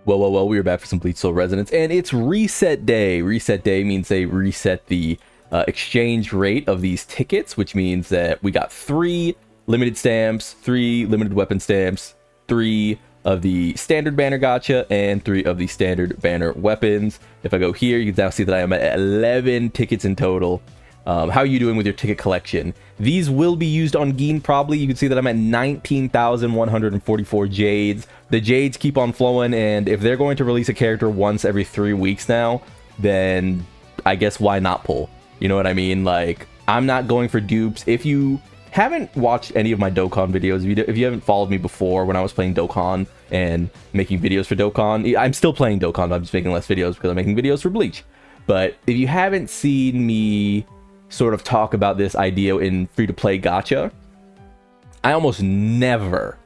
Well, we are back for some Bleach Soul Resonance, and it's reset day. Reset day means they reset the exchange rate of these tickets, which means that we got 3 limited stamps, 3 limited weapon stamps, 3 of the standard banner gacha, and 3 of the standard banner weapons. If I go here, you can now see that I am at 11 tickets in total. How are you doing with your ticket collection? These will be used on Geen probably. You can see that I'm at 19,144 Jades. The Jades keep on flowing, and if they're going to release a character once every 3 weeks now, then I guess why not pull? You know what I mean? Like, I'm not going for dupes. If you haven't watched any of my Dokkan videos, if you haven't followed me before when I was playing Dokkan and making videos for Dokkan, I'm still playing Dokkan, I'm just making less videos because I'm making videos for Bleach. But if you haven't seen me sort of talk about this idea in free-to-play gacha, I almost never,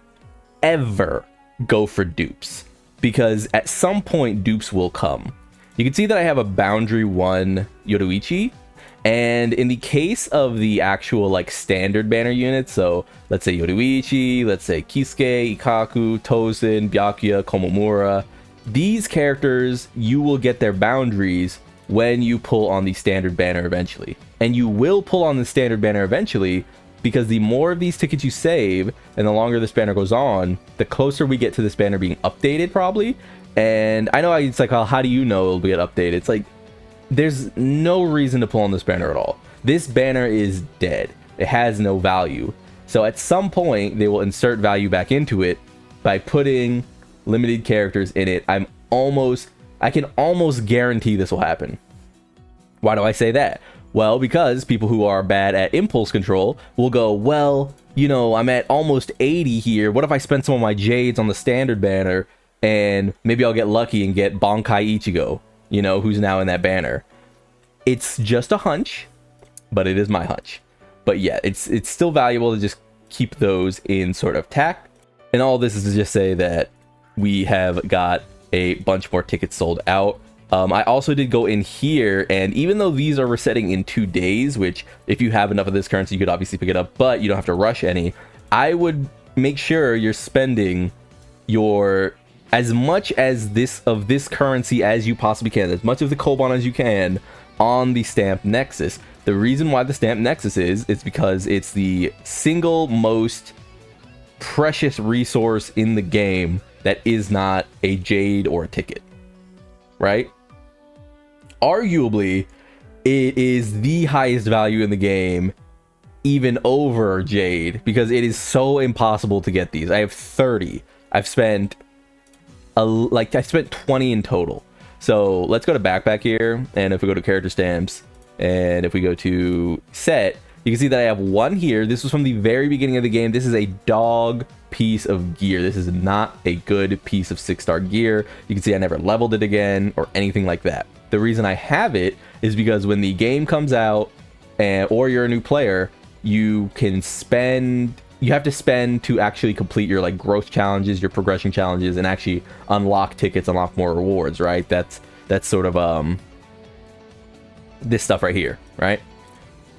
ever go for dupes, because at some point dupes will come. You can see that I have a boundary 1 Yoruichi, and in the case of the actual like standard banner units, so let's say Yoruichi, let's say Kisuke, Ikaku, Tozen, Byakuya, Komomura, these characters, you will get their boundaries when you pull on the standard banner eventually. And you will pull on the standard banner eventually, because the more of these tickets you save and the longer this banner goes on, the closer we get to this banner being updated probably. And I know it's like, oh, how do you know it'll get updated? It's like, there's no reason to pull on this banner at all. This banner is dead. It has no value. So at some point they will insert value back into it by putting limited characters in it. I can almost guarantee this will happen. Why do I say that? Well, because people who are bad at impulse control will go, well, you know, I'm at almost 80 here. What if I spend some of my Jades on the standard banner and maybe I'll get lucky and get Bankai Ichigo, you know, who's now in that banner. It's just a hunch, but it is my hunch. But yeah, it's still valuable to just keep those in sort of tact. And all this is to just say that we have got a bunch more tickets sold out. I also did go in here, and even though these are resetting in 2 days, which if you have enough of this currency, you could obviously pick it up, but you don't have to rush any. I would make sure you're spending your as much as this currency as you possibly can, as much of the Koban as you can on the stamp Nexus. The reason why the stamp Nexus is because it's the single most precious resource in the game that is not a Jade or a ticket, right? Arguably, it is the highest value in the game, even over Jade, because it is so impossible to get these. I have 30. I've spent I spent 20 in total. So let's go to backpack here, and if we go to character stamps, and if we go to set, you can see that I have 1 here. This was from the very beginning of the game. This is a dog piece of gear. This is not a good piece of 6-star gear. You can see I never leveled it again or anything like that. The reason I have it is because when the game comes out, or you're a new player, you have to spend to actually complete your like growth challenges, your progression challenges, and actually unlock tickets, unlock more rewards, right? That's sort of this stuff right here, right?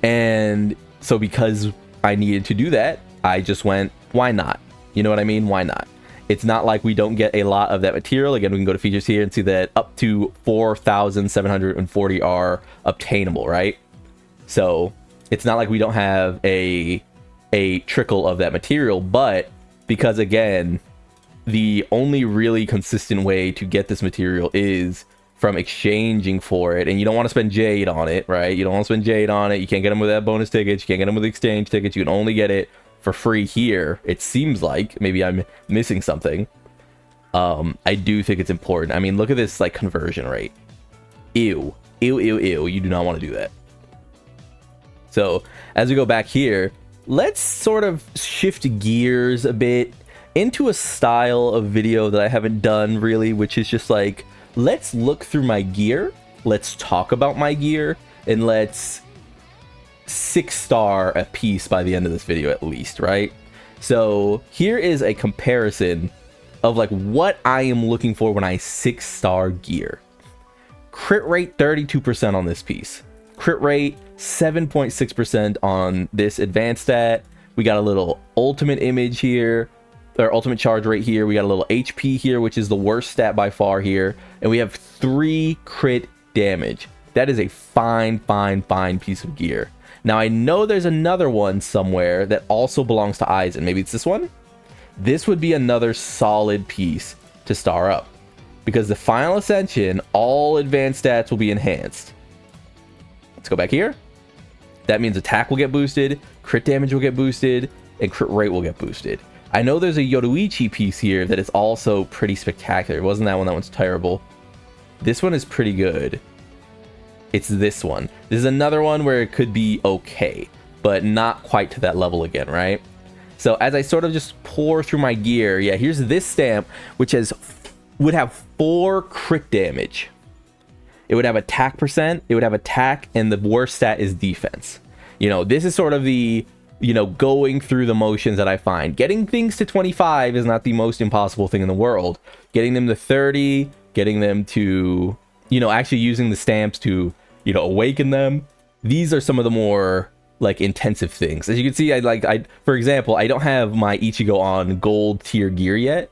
And so because I needed to do that, I just went, why not? You know what I mean? Why not? It's not like we don't get a lot of that material. Again, we can go to features here and see that up to 4,740 are obtainable, right? So it's not like we don't have a trickle of that material, but because again, the only really consistent way to get this material is from exchanging for it, and you don't want to spend Jade on it, right? You don't want to spend Jade on it. You can't get them with that bonus tickets. You can't get them with exchange tickets. You can only get it for free here. It seems like maybe I'm missing something. I do think it's important. I mean, look at this like conversion rate. Ew. You do not want to do that. So as we go back here, let's sort of shift gears a bit into a style of video that I haven't done really, which is just like, let's look through my gear, let's talk about my gear, and let's 6-star a piece by the end of this video at least, right? So here is a comparison of like what I am looking for when I 6-star gear. Crit rate 32% on this piece. Crit rate 7.6% on this advanced stat. We got a little ultimate image here. our ultimate charge rate here. We got a little HP here, which is the worst stat by far here. And we have 3 crit damage. That is a fine piece of gear. Now, I know there's another one somewhere that also belongs to Aizen. Maybe it's this one? This would be another solid piece to star up. Because the final ascension, all advanced stats will be enhanced. Let's go back here. That means attack will get boosted, crit damage will get boosted, and crit rate will get boosted. I know there's a Yoruichi piece here that is also pretty spectacular. Wasn't that one? That one's terrible. This one is pretty good. It's this one. This is another one where it could be okay, but not quite to that level again, right? So as I sort of just pour through my gear, yeah, here's this stamp, which would have 4 crit damage. It would have attack percent, it would have attack, and the worst stat is defense. You know, this is sort of the, you know, going through the motions that I find. Getting things to 25 is not the most impossible thing in the world. Getting them to 30, getting them to, you know, actually using the stamps to, you know, awaken them. These are some of the more, like, intensive things. As you can see, for example, I don't have my Ichigo on gold tier gear yet,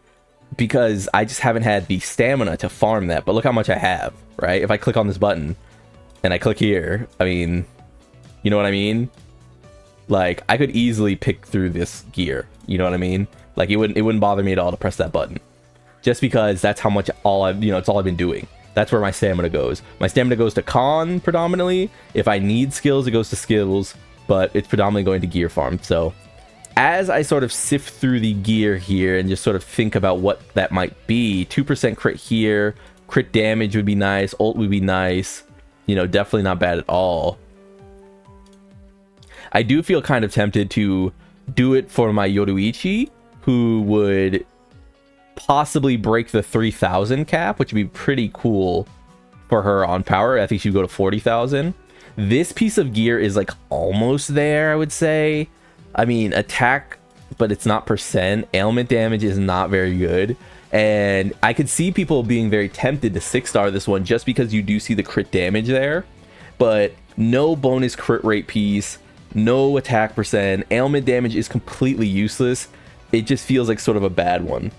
because I just haven't had the stamina to farm that. But look how much I have, right? If I click on this button and I click here, I mean, you know what I mean? Like, I could easily pick through this gear, you know what I mean? Like, it wouldn't bother me at all to press that button, just because that's how much it's all I've been doing. That's where my stamina goes. My stamina goes to con predominantly. If I need skills, it goes to skills, but it's predominantly going to gear farm. So as I sort of sift through the gear here and just sort of think about what that might be, 2% crit here, crit damage would be nice, ult would be nice, you know, definitely not bad at all. I do feel kind of tempted to do it for my Yoruichi, who would possibly break the 3,000 cap, which would be pretty cool for her on power. I think she'd go to 40,000. This piece of gear is like almost there, I would say. I mean, attack, but it's not percent. Ailment damage is not very good. And I could see people being very tempted to 6-star this one just because you do see the crit damage there. But no bonus crit rate piece, no attack percent. Ailment damage is completely useless. It just feels like sort of a bad one.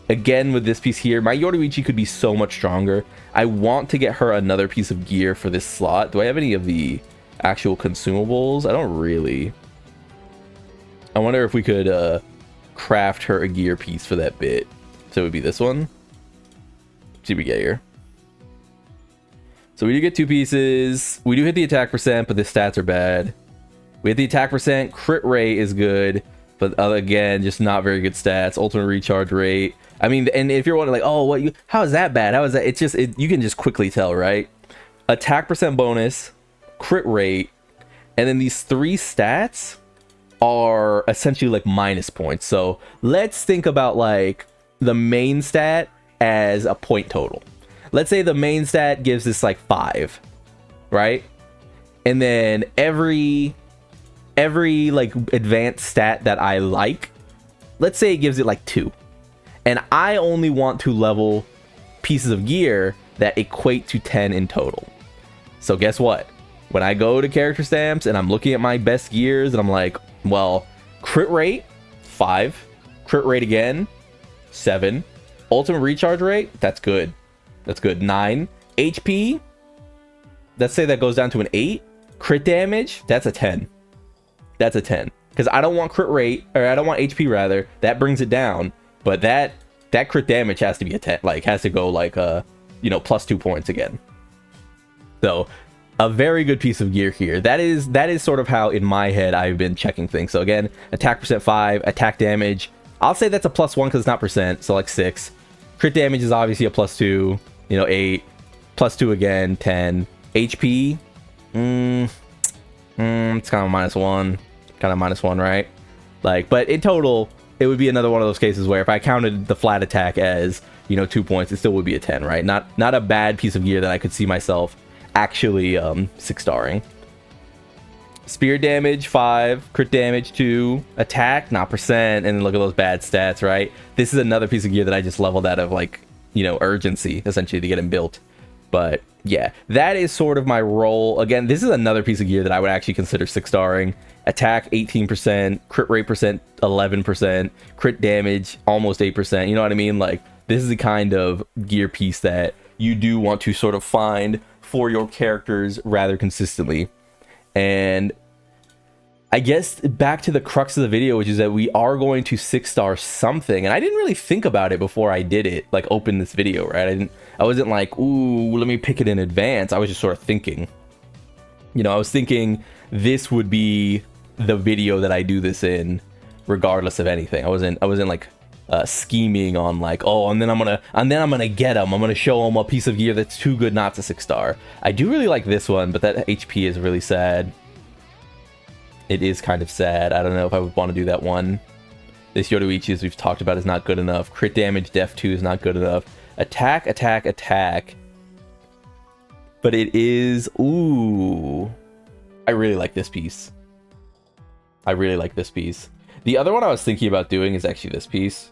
Again, with this piece here, my Yoruichi could be so much stronger. I want to get her another piece of gear for this slot. Do I have any of the actual consumables? I don't really. I wonder if we could craft her a gear piece for that bit. So it would be this one. Let's see what we get here. So we do get 2 pieces. We do hit the attack percent, but the stats are bad. We hit the attack percent. Crit rate is good, but again, just not very good stats. Ultimate recharge rate. I mean, and if you're wondering, like, oh, how is that bad? How is that? It's just, you can just quickly tell, right? Attack percent bonus, crit rate, and then these 3 stats are essentially like minus points. So let's think about like the main stat as a point total. Let's say the main stat gives us like 5, right? And then every like advanced stat that I like, let's say it gives it like 2. And I only want to level pieces of gear that equate to 10 in total. So guess what? When I go to character stamps and I'm looking at my best gears and I'm like, well, crit rate 5, crit rate again 7, ultimate recharge rate, that's good. That's good. 9. HP, let's say that goes down to an 8. Crit damage, that's a 10. That's a 10. Because I don't want crit rate, or I don't want HP rather. That brings it down. But that crit damage has to be a 10. Like, has to go like you know, plus 2 points again. So a very good piece of gear here. That is sort of how in my head I've been checking things. So again, attack percent 5, attack damage, I'll say that's a plus 1 because it's not percent, so like 6. Crit damage is obviously a plus 2, you know, 8. Plus 2 again, 10. HP, it's kind of minus 1. Kind of minus 1, right? Like, but in total, it would be another one of those cases where if I counted the flat attack as, you know, 2 points, it still would be a 10, right? Not a bad piece of gear that I could see myself actually 6-starring. Spear damage 5, crit damage 2, attack not percent, and then look at those bad stats, right? This is another piece of gear that I just leveled out of, like, you know, urgency essentially to get him built. But yeah, that is sort of my role. Again, this is another piece of gear that I would actually consider 6-starring. Attack 18%, crit rate percent 11%, crit damage almost 8%. You know what I mean? Like, this is the kind of gear piece that you do want to sort of find for your characters rather consistently. And I guess back to the crux of the video, which is that we are going to 6-star something. And I didn't really think about it before I did it, like open this video, right? I wasn't like, ooh, let me pick it in advance. I was just sort of thinking, you know, I was thinking this would be the video that I do this in, regardless of anything. I wasn't like scheming on like, oh, and then I'm gonna get him. I'm gonna show him a piece of gear that's too good not to 6-star. I do really like this one, but that HP is really sad. It is kind of sad. I don't know if I would want to do that one. This Yoruichi, as we've talked about, is not good enough. Crit damage, def 2 is not good enough. Attack, attack, attack. But it is... Ooh. I really like this piece. I really like this piece. The other one I was thinking about doing is actually this piece.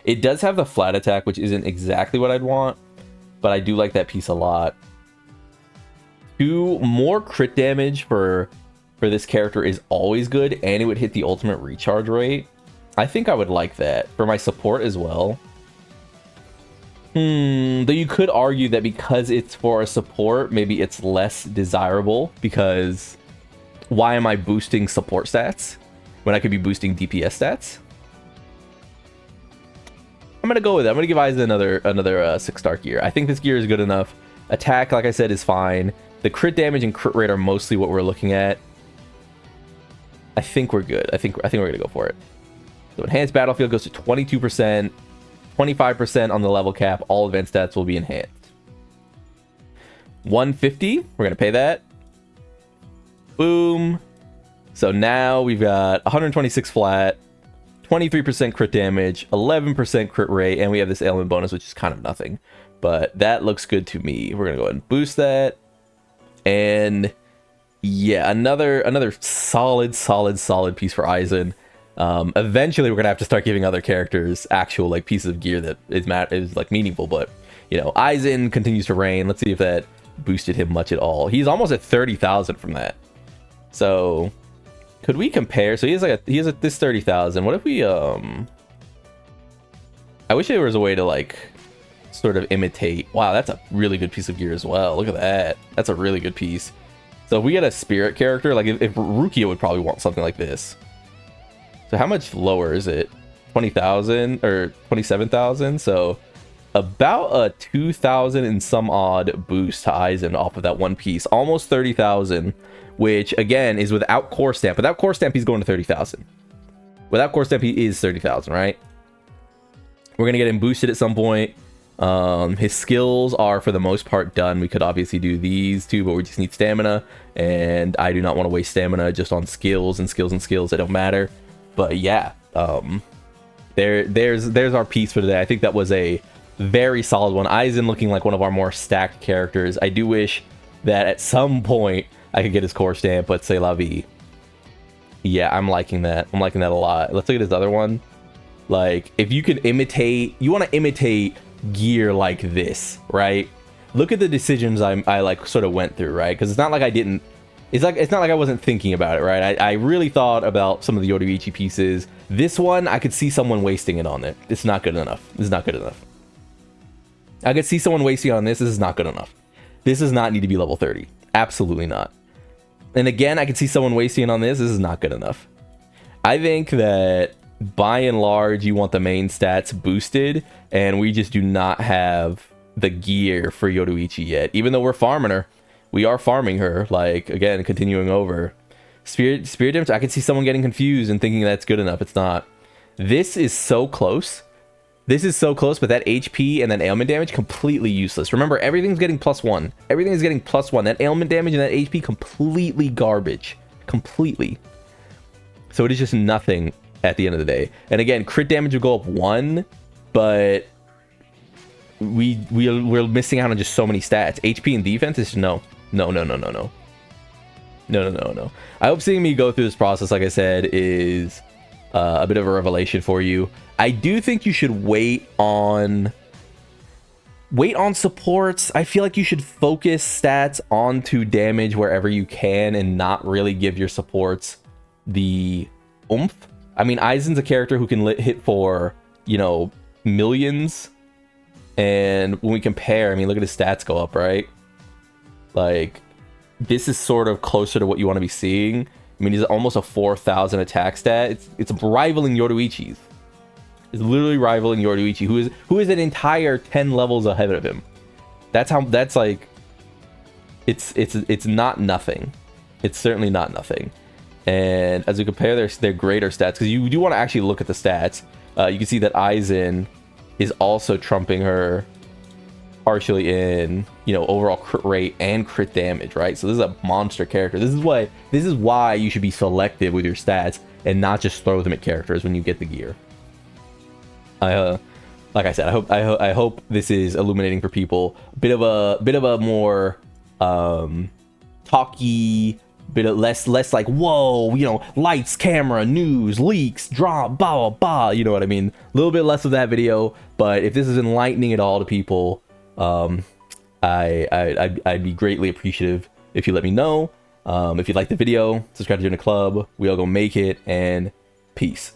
It does have the flat attack, which isn't exactly what I'd want, but I do like that piece a lot. 2 more crit damage for this character is always good, and it would hit the ultimate recharge rate. I think I would like that for my support as well. Though you could argue that because it's for a support, maybe it's less desirable, because why am I boosting support stats when I could be boosting DPS stats? I'm gonna go with it. I'm gonna give Aizen another 6-star gear. I think this gear is good enough. Attack, like I said, is fine. The crit damage and crit rate are mostly what we're looking at. I think we're good. I think we're gonna go for it. So enhanced battlefield goes to 22%, 25% on the level cap. All advanced stats will be enhanced. 150. We're gonna pay that. Boom. So now we've got 126 flat, 23% crit damage, 11% crit rate, and we have this ailment bonus, which is kind of nothing. But that looks good to me. We're gonna go ahead and boost that. And yeah, another solid piece for Aizen. Eventually we're gonna have to start giving other characters actual like pieces of gear that is like meaningful, but you know, Aizen continues to reign. Let's see if that boosted him much at all. He's almost at 30,000 from that. So could we compare? So he has this 30,000. What if we I wish there was a way to like sort of imitate. Wow, that's a really good piece of gear as well. Look at that. That's a really good piece. So if we get a spirit character, like if Rukia would probably want something like this. So how much lower is it? 20,000 or 27,000? So about a 2,000 and some odd boost to Aizen off of that one piece. Almost 30,000, which again is without core stamp. Without core stamp, he's going to 30,000. Without core stamp, he is 30,000, right? We're gonna get him boosted at some point. His skills are for the most part done. We could obviously do these two, but we just need stamina, and I do not want to waste stamina just on skills and skills and skills that don't matter. But yeah, there's our piece for today. I think that was a very solid one. Aizen looking like one of our more stacked characters. I do wish that at some point I could get his core stamp, but c'est la vie. Yeah, I'm liking that. I'm liking that a lot. Let's look at his other one. Like, if you could imitate, you want to imitate gear like this, right? Look at the decisions I like sort of went through, right? Because it's not like I didn't, it's not like I wasn't thinking about it, right? I really thought about some of the Yoruichi pieces. This one, I could see someone wasting it on it. It's not good enough. This is not good enough. I could see someone wasting on this. This is not good enough. This does not need to be level 30. Absolutely not. And again, I could see someone wasting on this. This is not good enough. I think that by and large, you want the main stats boosted, and we just do not have the gear for Yoruichi yet. Even though we're farming her, we are farming her. Like, again, continuing over. Spirit damage, I could see someone getting confused and thinking that's good enough. It's not. This is so close. This is so close, but that HP and that ailment damage, completely useless. Remember, everything's getting +1. Everything is getting +1. That ailment damage and that HP, completely garbage. Completely. So it is just nothing at the end of the day. And again, crit damage will go up 1, but we're missing out on just so many stats. HP and defense is no. I hope seeing me go through this process, like I said, is a bit of a revelation for you. I do think you should wait on wait on supports. I feel like you should focus stats onto damage wherever you can and not really give your supports the oomph. I mean, Aizen's a character who can hit for, you know, millions. And when we compare, I mean, look at his stats go up, right? Like, this is sort of closer to what you want to be seeing. I mean, he's almost a 4,000 attack stat. It's rivaling Yoruichi's. It's literally rivaling Yoruichi, who is an entire 10 levels ahead of him. That's like, it's not nothing. It's certainly not nothing. And as we compare their greater stats, because you do want to actually look at the stats, you can see that Aizen is also trumping her partially in, you know, overall crit rate and crit damage, right? So this is a monster character. This is why you should be selective with your stats and not just throw them at characters when you get the gear. Like I said, I hope this is illuminating for people. Bit of a more talky, bit of less like, whoa, you know, lights, camera, news, leaks, drop, blah blah blah. You know what I mean? A little bit less of that video, but if this is enlightening at all to people, I'd be greatly appreciative if you let me know. If you like the video, subscribe to join the club. We all go make it, and peace.